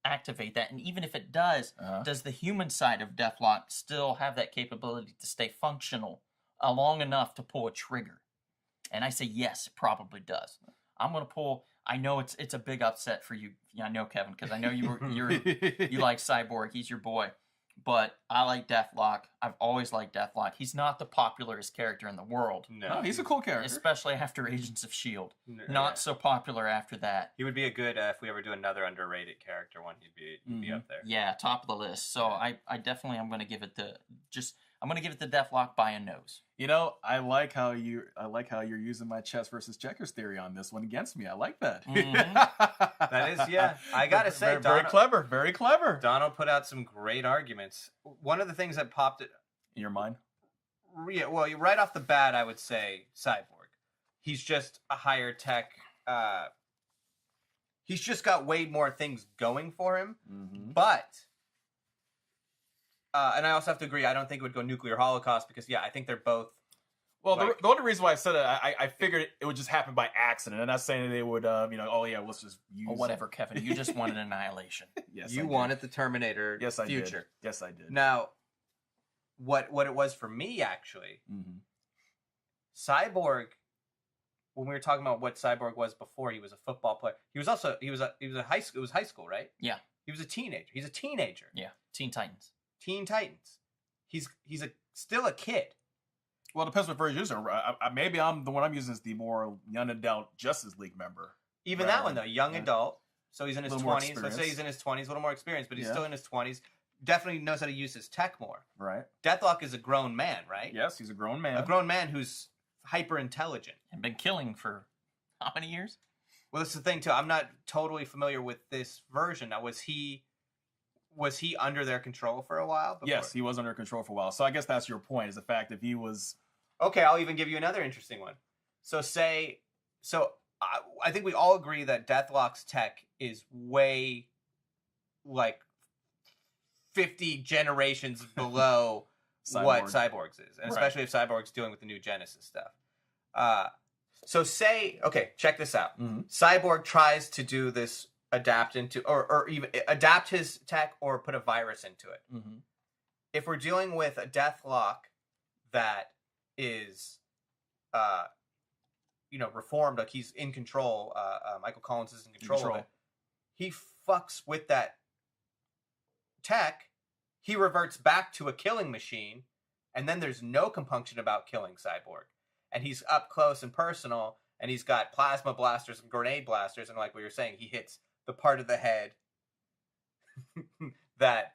activate that? And even if it does, does the human side of Deathlock still have that capability to stay functional long enough to pull a trigger? And I say yes, it probably does. I'm going to pull. I know it's a big upset for you. Yeah, I know, Kevin, because I know you like Cyborg. He's your boy. But I like Deathlock. I've always liked Deathlock. He's not the popularest character in the world. No, he's a cool character. Especially after Agents of S.H.I.E.L.D. Yeah. Not so popular after that. He would be a good if we ever do another underrated character one. He'd be up there. Yeah, top of the list. So I definitely I'm going to give it the Deathlock by a nose. You know, I like how you're using my chess versus checkers theory on this one against me. I like that. That is, yeah. I gotta say, very clever, very clever. Donald put out some great arguments. One of the things that popped in your mind, well, right off the bat, I would say Cyborg. He's just a higher tech. He's just got way more things going for him, but. And I also have to agree, I don't think it would go nuclear holocaust because, yeah, I think they're both. Well, the only reason why I said it, I figured it would just happen by accident. And not saying they would, let's just use. Or whatever, Kevin. You just wanted annihilation. Yes, you wanted the Terminator future. Did. Yes, I did. Now, what it was for me, actually, Cyborg, when we were talking about what Cyborg was before, he was a football player. He was also, he was high school, it was high school, right? Yeah. He was a teenager. He's a teenager. Yeah. Teen Titans. Teen Titans. He's still a kid. Well, it depends what version you're using. Maybe the one I'm using is the more young adult Justice League member. Even that one though, young adult. So he's in his 20s. Let's say he's in his 20s, a little more experience, but he's still in his 20s. Definitely knows how to use his tech more. Right. Deathlock is a grown man, right? Yes, he's a grown man. A grown man who's hyper intelligent and been killing for how many years? Well, that's the thing too. I'm not totally familiar with this version. Now, was he under their control for a while? Before? Yes, he was under control for a while. So I guess that's your point, is the fact if he was... Okay, I'll even give you another interesting one. So I think we all agree that Deathlock's tech is way, 50 generations below what Cyborgs is, and especially if Cyborg's dealing with the new Genesis stuff. So check this out. Mm-hmm. Cyborg tries to do this, adapt into, or even adapt his tech or put a virus into it. Mm-hmm. If we're dealing with a Deathlock that is, reformed, like he's in control, Michael Collins is in control of it, he fucks with that tech, he reverts back to a killing machine, and then there's no compunction about killing Cyborg. And he's up close and personal, and he's got plasma blasters and grenade blasters, and like we were saying, he hits the part of the head that,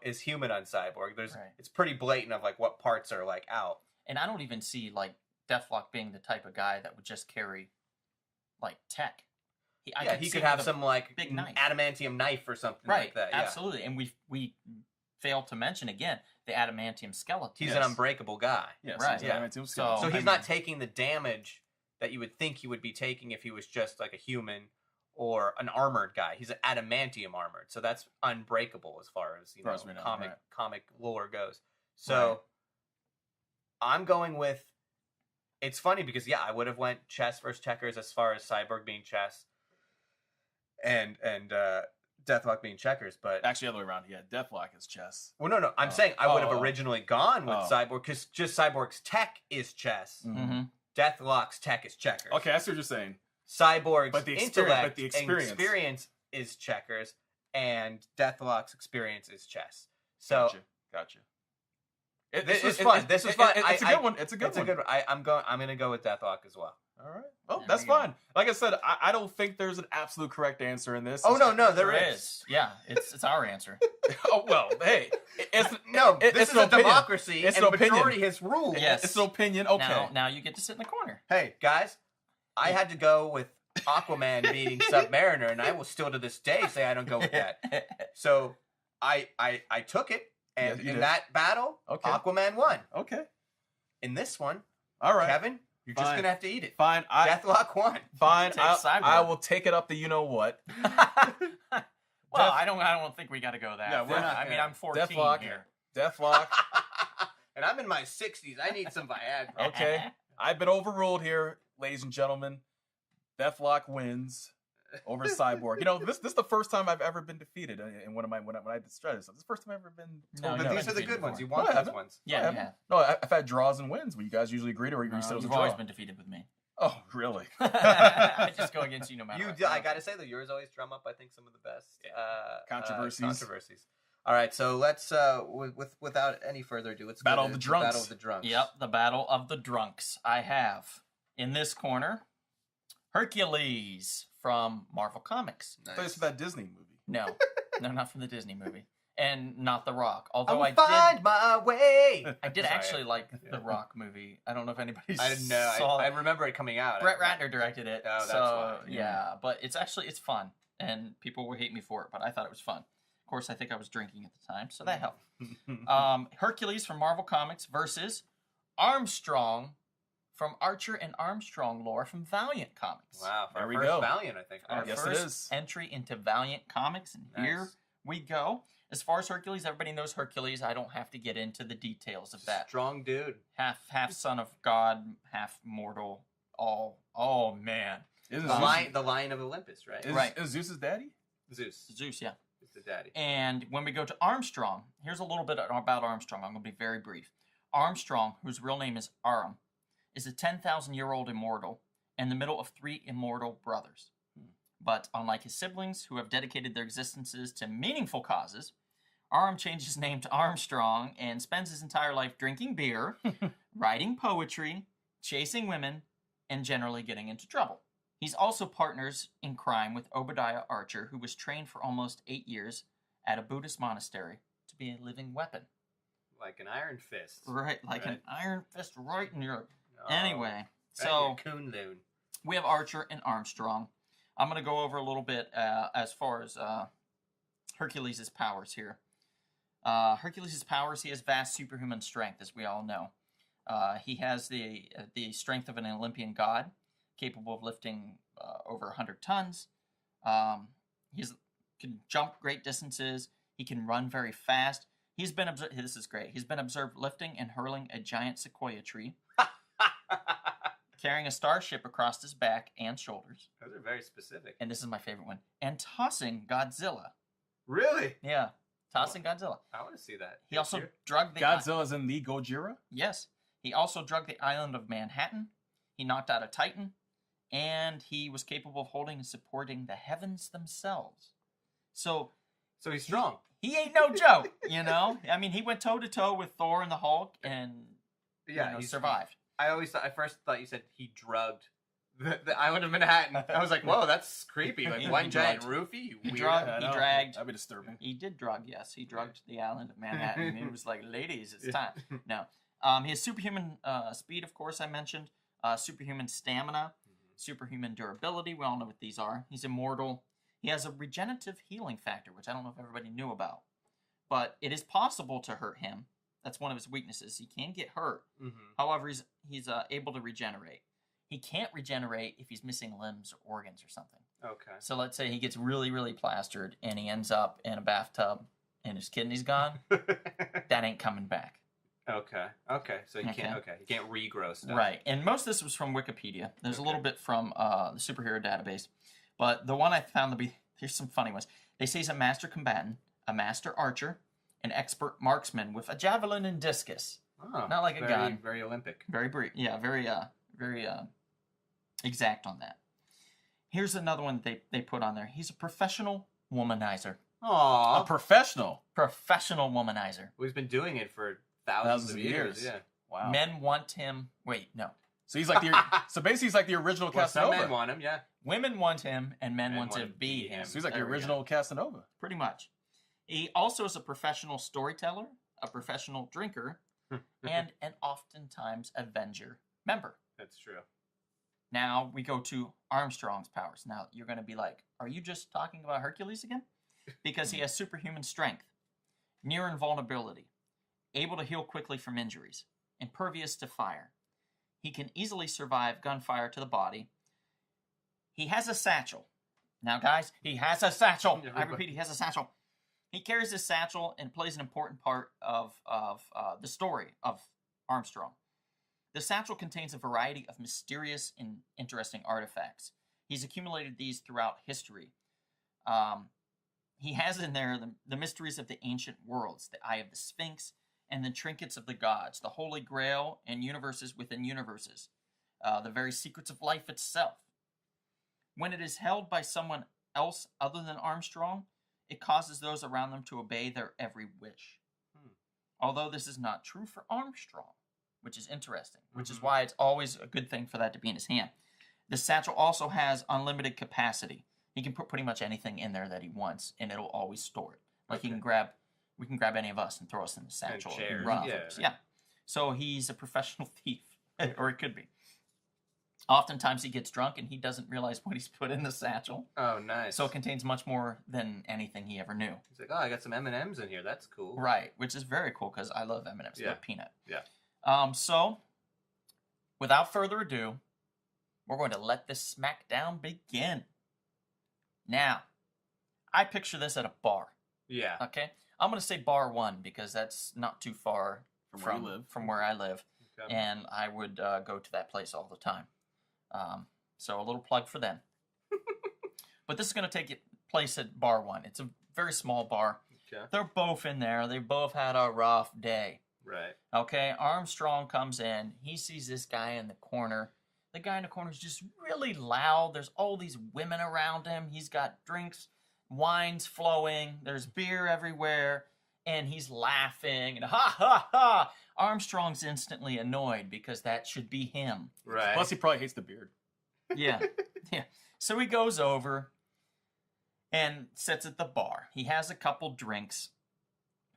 is human on Cyborg. It's pretty blatant of like what parts are like out. And I don't even see like Deathlock being the type of guy that would just carry like tech. He could have some like big knife, adamantium knife or something like that. Yeah. Absolutely. And we failed to mention again the adamantium skeleton. He's an unbreakable guy. Yes, right. Adamantium skeleton. So he's not taking the damage that you would think he would be taking if he was just like a human or an armored guy. He's an adamantium armored, so that's unbreakable as far as comic lore goes. So I'm going with. It's funny because I would have went chess versus checkers as far as Cyborg being chess, and Deathlock being checkers, but actually the other way around. Yeah, Deathlock is chess. Well, no. I'm saying I would have originally gone with Cyborg because just Cyborg's tech is chess. Mm-hmm. Deathlock's tech is checkers. Okay, I see what you're saying. Cyborg's intellect and experience is checkers, and Deathlock's experience is chess. So, gotcha. This was fun. This was fun. It's a good one. It's a good one. I'm going to go with Deathlock as well. All right. Oh, that's fine. Like I said, I don't think there's an absolute correct answer in this. Oh no, there is. Yeah, it's our answer. Oh well, hey, this is a democracy, it's and an majority has ruled. Yes, it's an opinion. Okay. Now you get to sit in the corner. Hey guys, I had to go with Aquaman beating Submariner, and I will still to this day say I don't go with that. So I took it, and in that battle, Aquaman won. Okay. In this one, all right, Kevin, you're just gonna have to eat it. Fine. Deathlock won. Fine. I will take it up the what. Well, I don't think we got to go that. Yeah, we're not. I mean, I'm 14 here. Deathlock. And I'm in my 60s. I need some Viagra. Okay. I've been overruled here, ladies and gentlemen. Deathlock wins over Cyborg. This is the first time I've ever been defeated in one of when I destroyed this. This is the first time I've ever been told. But these are the good ones. You want those ones. Yeah, you have. No, I've had draws and wins. Will you guys usually agree to, or you said it was a You've draw? always been defeated with me. Oh, really? I just go against you no matter what. I gotta say though, yours always drum up, I think, some of the best controversies. All right, so let's without any further ado, let's Battle go to of the Drunks. Battle of the Drunks. Yep, the Battle of the Drunks. I have in this corner Hercules from Marvel Comics. Nice. I thought it was that Disney movie. No, not from the Disney movie. And not The Rock. Although I find my way. I did actually like the Rock movie. I don't know if anybody saw it. I remember it coming out. Brett Ratner directed it. Oh, that's so yeah, but it's fun, and people will hate me for it, but I thought it was fun. Of course, I think I was drinking at the time, so that helped. Hercules from Marvel Comics versus Armstrong from Archer and Armstrong lore from Valiant Comics. Wow, there we first go. Valiant, I think. Our first entry into Valiant Comics, and here we go. As far as Hercules, everybody knows Hercules. I don't have to get into the details of that. Strong dude. Half son of God, half mortal. Oh man. The Lion of Olympus, right? Is Zeus's daddy? Zeus, yeah. Is the daddy. And when we go to Armstrong, here's a little bit about Armstrong. I'm going to be very brief. Armstrong, whose real name is Aram, is a 10,000-year-old immortal in the middle of 3 immortal brothers. But unlike his siblings, who have dedicated their existences to meaningful causes, Aram changed his name to Armstrong and spends his entire life drinking beer, writing poetry, chasing women, and generally getting into trouble. He's also partners in crime with Obadiah Archer, who was trained for almost 8 years at a Buddhist monastery to be a living weapon. Like an iron fist. Right, an iron fist right in your... Anyway, so Kunlun. We have Archer and Armstrong. I'm going to go over a little bit as far as Hercules' powers here. Hercules' powers, he has vast superhuman strength, as we all know. He has the strength of an Olympian god, capable of lifting over 100 tons. He can jump great distances. He can run very fast. He's been observed. This is great. He's been observed lifting and hurling a giant sequoia tree, carrying a starship across his back and shoulders. Those are very specific. And this is my favorite one. And tossing Godzilla. Really? Yeah, tossing Godzilla. I want to see that. He also drugged the Godzilla's in the Gojira? Yes. He also drugged the island of Manhattan. He knocked out a Titan. And he was capable of holding and supporting the heavens themselves. So he's strong. He ain't no joke, you know? I mean, he went toe-to-toe with Thor and the Hulk and he survived. I first thought you said he drugged the island of Manhattan. I was like, whoa, that's creepy. Like one giant roofie? He Weird. drugged, he dragged. That'd be disturbing. He did drug, yes. He drugged the island of Manhattan. He was like, ladies, it's time. No. He has superhuman speed, of course, I mentioned. Superhuman stamina. Superhuman durability. We all know what these are. He's immortal. He has a regenerative healing factor, which I don't know if everybody knew about. But it is possible to hurt him. That's one of his weaknesses. He can get hurt. However, he's able to regenerate. He can't regenerate if he's missing limbs or organs or something. Okay. So let's say he gets really, really plastered and he ends up in a bathtub and his kidney's gone. That ain't coming back. Okay. So he can't. Okay. He can't regrow stuff. Right. And most of this was from Wikipedia. There's a little bit from the superhero database, but the one I found to be here's some funny ones. They say he's a master combatant, a master archer, an expert marksman with a javelin and discus. Oh, not like a gun. Very Olympic. Very brief. Yeah. Very exact on that. Here's another one they put on there. He's a professional womanizer. Aww. A professional. Well, he's been doing it for thousands of years. Yeah. Wow. Men want him. Wait, no. So he's like so basically he's like the original Casanova. Some men want him, yeah. Women want him, and men want to be him. So he's like There the we original go. Casanova. Pretty much. He also is a professional storyteller, a professional drinker, and an oftentimes Avenger member. That's true. Now we go to Armstrong's powers. Now you're going to be like, are you just talking about Hercules again? Because he has superhuman strength, near invulnerability, able to heal quickly from injuries, impervious to fire. He can easily survive gunfire to the body. He has a satchel. Now, guys, he has a satchel. I repeat, he has a satchel. He carries this satchel and plays an important part of the story of Armstrong. The satchel contains a variety of mysterious and interesting artifacts. He's accumulated these throughout history. He has in there the mysteries of the ancient worlds, the Eye of the Sphinx, and the trinkets of the gods, the Holy Grail, and universes within universes, the very secrets of life itself. When it is held by someone else other than Armstrong, it causes those around them to obey their every wish. Although this is not true for Armstrong, which is interesting, which is why it's always a good thing for that to be in his hand. The satchel also has unlimited capacity. He can put pretty much anything in there that he wants, and it'll always store it. Like we can grab any of us and throw us in the satchel and run off of us. Yeah. So he's a professional thief, or it could be. Oftentimes he gets drunk and he doesn't realize what he's put in the satchel. Oh, nice. So it contains much more than anything he ever knew. He's like, oh, I got some M&Ms in here. That's cool. Right, which is very cool because I love M&Ms. Yeah. They're peanut. Yeah. So, without further ado, we're going to let this Smackdown begin. Now, I picture this at a bar. Yeah. Okay? I'm going to say bar 1 because that's not too far from where I live. Okay. And I would go to that place all the time. So a little plug for them. But this is going to take place at bar 1. It's a very small bar. Okay. They're both in there. They both had a rough day. Right. Okay, Armstrong comes in. He sees this guy in the corner. The guy in the corner is just really loud. There's all these women around him. He's got drinks, wines flowing. There's beer everywhere. And he's laughing. And ha, ha, ha. Armstrong's instantly annoyed because that should be him. Right. Plus, he probably hates the beard. Yeah. Yeah. So he goes over and sits at the bar. He has a couple drinks.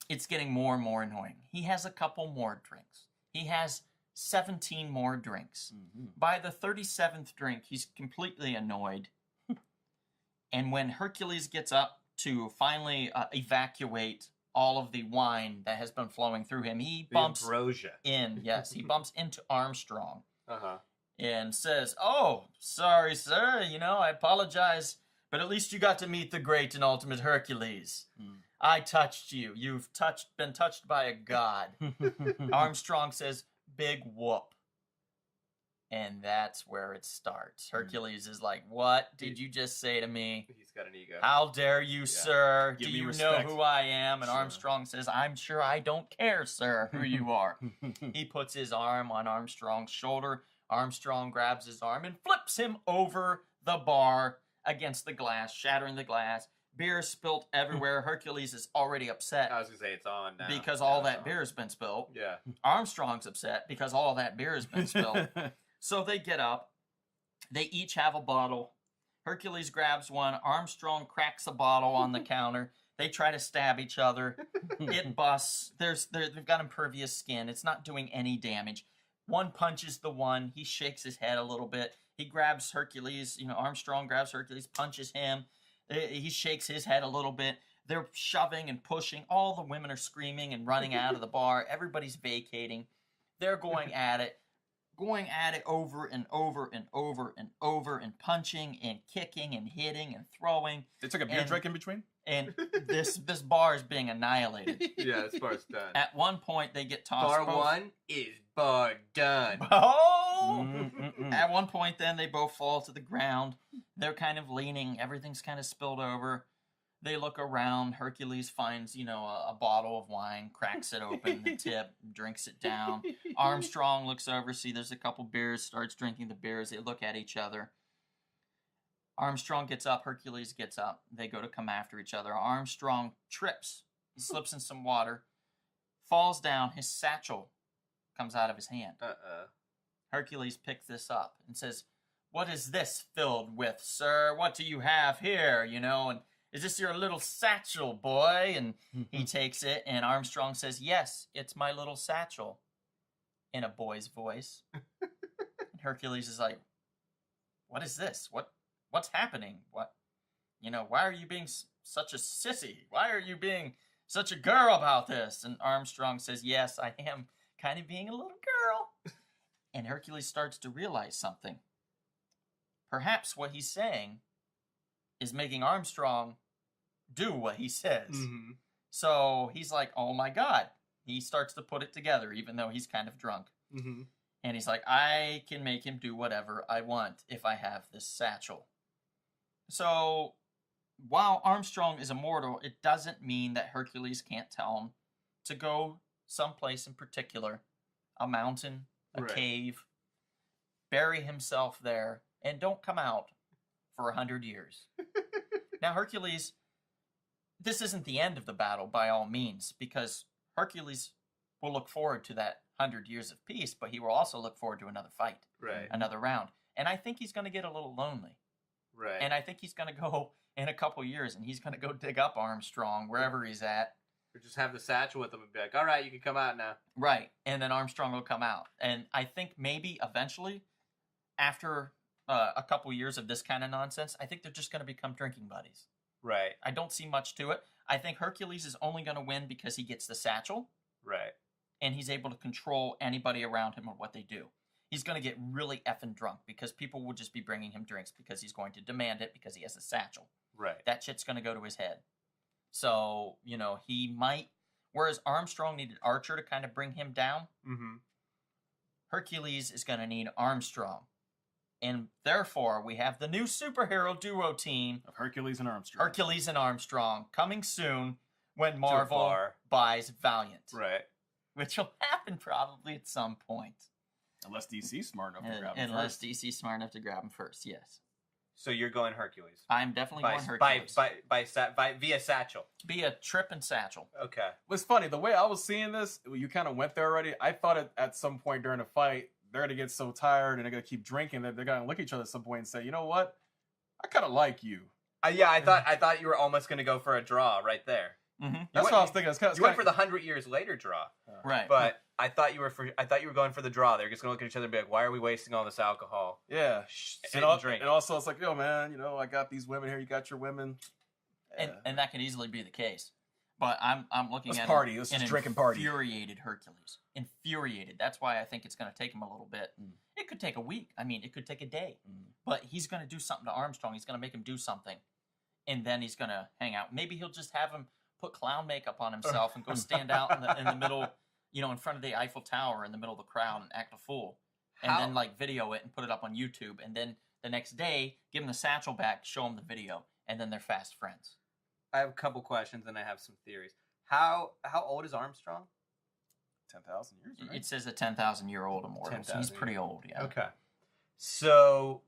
It's getting more and more annoying. He has a couple more drinks. He has 17 more drinks. Mm-hmm. By the 37th drink, he's completely annoyed. And when Hercules gets up to finally evacuate all of the wine that has been flowing through him, he bumps ambrosia. he bumps into Armstrong Uh-huh. and says, "Oh, sorry, sir, I apologize, But at least you got to meet the great and ultimate Hercules. Mm. I touched you. You've been touched by a god. Armstrong says, big whoop. And that's where it starts. Hercules is like, what did you just say to me? He's got an ego. How dare you, sir? Give Do me you respect. know who I am? And Sure. Armstrong says, I'm sure I don't care, sir, who you are. He puts his arm on Armstrong's shoulder. Armstrong grabs his arm and flips him over the bar against the glass, shattering the glass. Beer spilt everywhere. Hercules is already upset I was going to say it's on now. because Yeah, all it's that on. beer has been spilled. Yeah. Armstrong's upset because all that beer has been spilled. So they get up. They each have a bottle. Hercules grabs one. Armstrong cracks a bottle on the counter. They try to stab each other. It busts. They've got impervious skin. It's not doing any damage. One punches the one. He shakes his head a little bit. He grabs Hercules. Armstrong grabs Hercules, punches him. He shakes his head a little bit. They're shoving and pushing. All the women are screaming and running out of the bar. Everybody's vacating. They're going at it over and over and over and over and punching and kicking and hitting and throwing. They took a beer drink in between? And this bar is being annihilated. Yeah, this bar's done. At one point, they get tossed. Bar one is bar done. Oh! Mm-mm-mm. At one point, then, they both fall to the ground. They're kind of leaning. Everything's kind of spilled over. They look around. Hercules finds, a bottle of wine, cracks it open, the tip, drinks it down. Armstrong looks over, see there's a couple beers, starts drinking the beers. They look at each other. Armstrong gets up. Hercules gets up. They go to come after each other. Armstrong trips. He slips in some water, falls down. His satchel comes out of his hand. Hercules picks this up and says, "What is this filled with, sir? What do you have here, and is this your little satchel, boy?" And he takes it, and Armstrong says, "Yes, it's my little satchel," in a boy's voice. And Hercules is like, "What is this? What's happening? Why are you being such a sissy? Why are you being such a girl about this?" And Armstrong says, "Yes, I am kind of being a little girl." And Hercules starts to realize something. Perhaps what he's saying is making Armstrong do what he says. Mm-hmm. So he's like, oh my God. He starts to put it together, even though he's kind of drunk. Mm-hmm. And he's like, I can make him do whatever I want if I have this satchel. So while Armstrong is immortal, it doesn't mean that Hercules can't tell him to go someplace in particular, a mountain, a Right. cave, bury himself there, and don't come out for 100 years. Now, Hercules, this isn't the end of the battle by all means, because Hercules will look forward to that 100 years of peace, but he will also look forward to another fight, Right. another round. And I think he's going to get a little lonely. Right. And I think he's going to go in a couple years, and he's going to go dig up Armstrong wherever he's at. Or just have the satchel with them and be like, all right, you can come out now. Right. And then Armstrong will come out. And I think maybe eventually, after a couple years of this kind of nonsense, I think they're just going to become drinking buddies. Right. I don't see much to it. I think Hercules is only going to win because he gets the satchel, Right. and he's able to control anybody around him or what they do. He's going to get really effing drunk because people will just be bringing him drinks because he's going to demand it because he has a satchel. Right. That shit's going to go to his head. So, he might, whereas Armstrong needed Archer to kind of bring him down, Mm-hmm. Hercules is going to need Armstrong. And therefore, we have the new superhero duo team, Of Hercules and Armstrong. Hercules and Armstrong, coming soon when So Marvel far. buys Valiant. Right. Which will happen probably at some point. Unless DC's smart enough to grab him Unless first. DC's smart enough to grab him first, yes. So you're going Hercules. I'm definitely By, going by, Hercules. by via satchel. Be a trip and satchel. Okay. It's funny, the way I was seeing this, you kind of went there already. I thought at some point during the fight, they're going to get so tired and they're going to keep drinking that they're going to look at each other at some point and say, you know what? I kind of like you. Yeah, I thought you were almost going to go for a draw right there. Mm-hmm. That's what I was thinking. You went for the 100 years later draw, Right. but I thought you were going for the draw. They're just going to look at each other and be like, "Why are we wasting all this alcohol?" Yeah. Sit and drink. And also, it's like, yo, man, I got these women here. You got your women. And that could easily be the case. But I'm looking Let's at party. Let's an just drink and party. infuriated Hercules. Infuriated. That's why I think it's going to take him a little bit. It could take a week. I mean, it could take a day. But he's going to do something to Armstrong. He's going to make him do something. and then he's gonna hang out. Maybe he'll just have him put clown makeup on himself and go stand out in the middle, in front of the Eiffel Tower in the middle of the crowd and act a fool, and then like video it and put it up on YouTube, and then the next day give him the satchel back, show him the video, and then they're fast friends. I have a couple questions and I have some theories. How old is Armstrong? 10,000 years, right? It says a 10,000-year-old immortal, 10,000 so he's pretty old. Yeah. Okay. So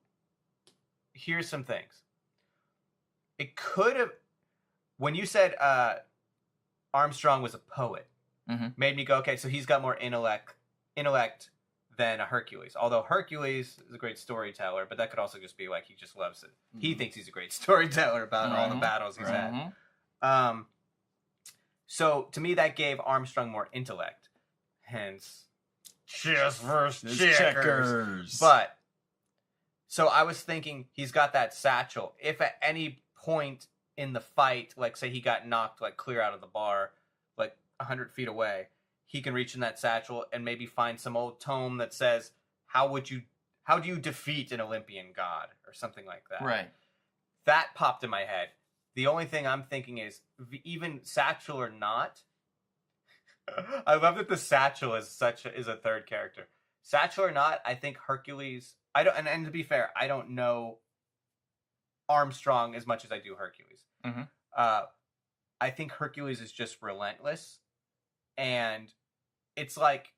here's some things. It could have, when you said Armstrong was a poet, made me go, okay, so he's got more intellect than a Hercules. Although Hercules is a great storyteller, but that could also just be like he just loves it. He thinks he's a great storyteller about all the battles he's had. So to me, that gave Armstrong more intellect. Hence, chess versus checkers. But so I was thinking he's got that satchel. If at any point in the fight, like say he got knocked like clear out of the bar, like 100 feet away, he can reach in that satchel and maybe find some old tome that says, how do you defeat an Olympian god or something like that. Right. That popped in my head. The only thing I'm thinking is, even satchel or not, I love that the satchel is a third character. Satchel or not, I think Hercules, and to be fair, I don't know Armstrong as much as I do Hercules. I think Hercules is just relentless, and it's like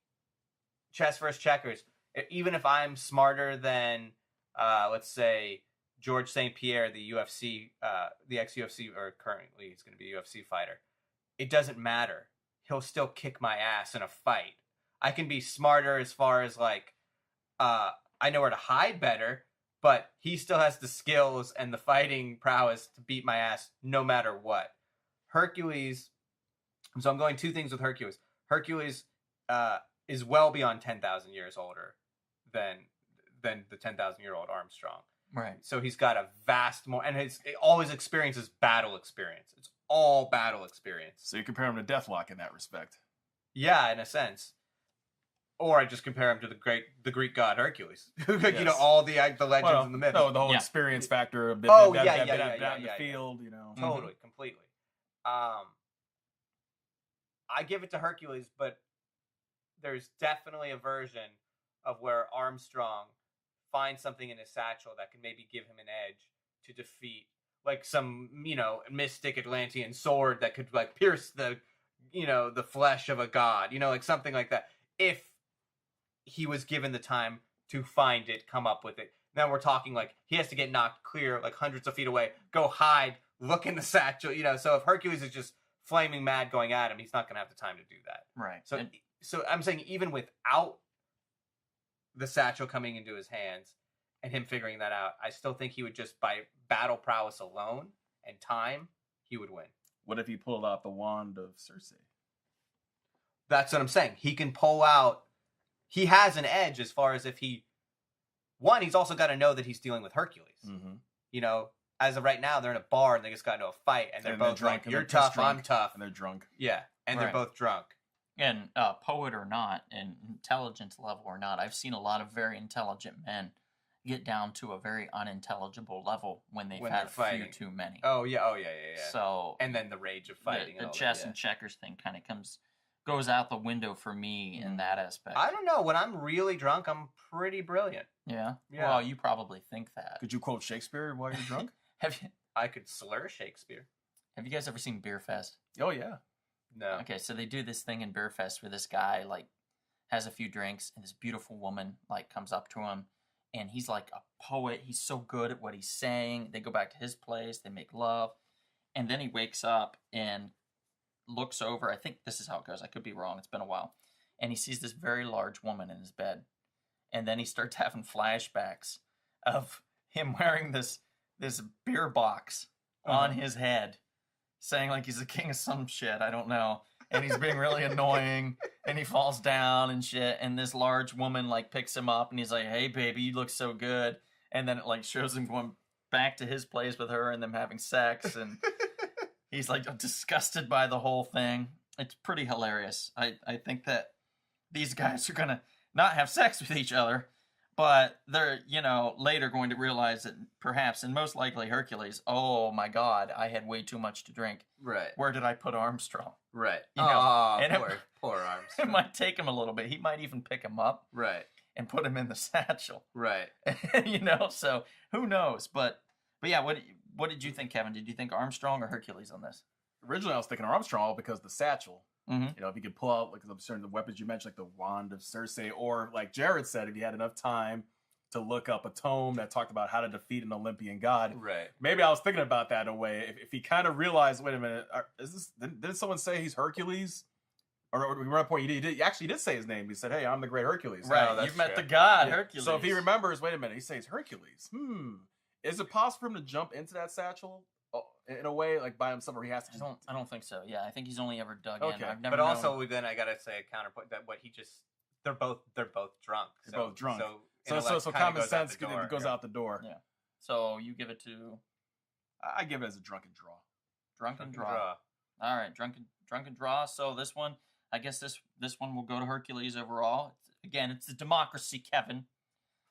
chess versus checkers. Even if I'm smarter than, let's say, George St. Pierre, the UFC, the ex-UFC, or currently he's going to be a UFC fighter, it doesn't matter. He'll still kick my ass in a fight. I can be smarter as far as like, I know where to hide better, but he still has the skills and the fighting prowess to beat my ass no matter what. Hercules, so I'm going two things with Hercules. Hercules is well beyond 10,000 years older than the 10,000-year-old Armstrong. Right. So he's got a vast more, and all his experience is battle experience. It's all battle experience. So you compare him to Deathlock in that respect. Yeah, in a sense. Or I just compare him to the Greek god Hercules. Yes. You know, all the legends and the myths. No, the whole experience factor of out in the field, you know. Totally, completely. I give it to Hercules, but there's definitely a version of where Armstrong finds something in his satchel that can maybe give him an edge to defeat, like some, mystic Atlantean sword that could like pierce the flesh of a god, like something like that. If he was given the time to find it, come up with it. Now we're talking like he has to get knocked clear, like hundreds of feet away, go hide, look in the satchel, So if Hercules is just flaming mad going at him, he's not going to have the time to do that. Right. So I'm saying even without the satchel coming into his hands and him figuring that out, I still think he would just, by battle prowess alone and time, he would win. What if he pulled out the wand of Circe? That's what I'm saying. He can pull out. He has an edge as far as if he's also got to know that he's dealing with Hercules. As of right now, they're in a bar and they just got into a fight, and they're both drunk. You're tough, I'm tough, and they're drunk. Yeah, and they're both drunk. And poet or not, and intelligence level or not, I've seen a lot of very intelligent men get down to a very unintelligible level when they've had a few too many. Oh yeah. So and then the rage of fighting. The chess and checkers thing kind of goes out the window for me in that aspect. I don't know. When I'm really drunk, I'm pretty brilliant. Yeah. Well, you probably think that. Could you quote Shakespeare while you're drunk? I could slur Shakespeare. Have you guys ever seen Beer Fest? Oh yeah. No. Okay, so they do this thing in Beer Fest where this guy like has a few drinks and this beautiful woman like comes up to him, and he's like a poet. He's so good at what he's saying. They go back to his place, they make love, and then he wakes up and looks over. I think this is how it goes. I could be wrong. It's been a while. And he sees this very large woman in his bed. And then he starts having flashbacks of him wearing this beer box on his head, saying like he's the king of some shit, I don't know. And he's being really annoying, and he falls down and shit, and this large woman like picks him up, and he's like, hey baby, you look so good. And then it like shows him going back to his place with her and them having sex, and he's like disgusted by the whole thing. It's pretty hilarious. I think that these guys are gonna not have sex with each other, But they're, later going to realize that perhaps, and most likely Hercules, oh my God, I had way too much to drink. Right. Where did I put Armstrong? Right. And Poor Arms. It might take him a little bit. He might even pick him up. Right. And put him in the satchel. Right. So who knows? But yeah, what did you think, Kevin? Did you think Armstrong or Hercules on this? Originally, I was thinking Armstrong because the satchel. Mm-hmm. If you could pull out, like I'm certain the weapons you mentioned, like the wand of Circe, or like Jared said, if you had enough time to look up a tome that talked about how to defeat an Olympian god. Right. Maybe I was thinking about that in a way. If he kind of realized, wait a minute, didn't someone say he's Hercules? Or we were at a point, he actually did say his name. He said, hey, I'm the great Hercules. Right, that's you've met true. the god, Yeah. Hercules. So if he remembers, wait a minute, he says Hercules. Is it possible for him to jump into that satchel in a way, like by himself, or he has to? I don't think so. Yeah, I think he's only ever dug Okay. in. I've never But known. also, then I gotta say a counterpoint that they're both drunk. They're both drunk. So So kinda common goes out sense the door. goes out the door. Yeah. So you give it to I give it as a drunken draw. drunken draw. All right, drunken draw. So this one, I guess this one will go to Hercules overall. Again, it's a democracy, Kevin.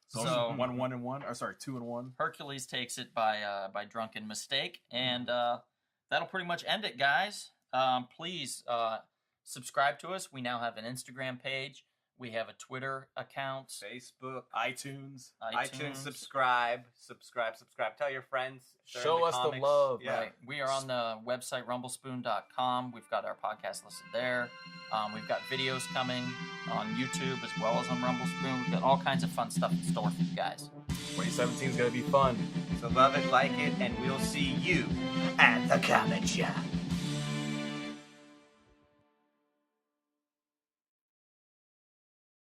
So, So 1-1-1, or sorry, 2-1. Hercules takes it by drunken mistake, and that'll pretty much end it, guys. Please subscribe to us. We now have an Instagram page. We have a Twitter account. Facebook, iTunes. subscribe. Tell your friends. They're Show into us the comics. love. Yeah. Right. We are on the website rumblespoon.com. We've got our podcast listed there. We've got videos coming on YouTube as well as on Rumblespoon. We've got all kinds of fun stuff in store for you guys. 2017 is going to be fun. So love it, like it, and we'll see you at the comic shop.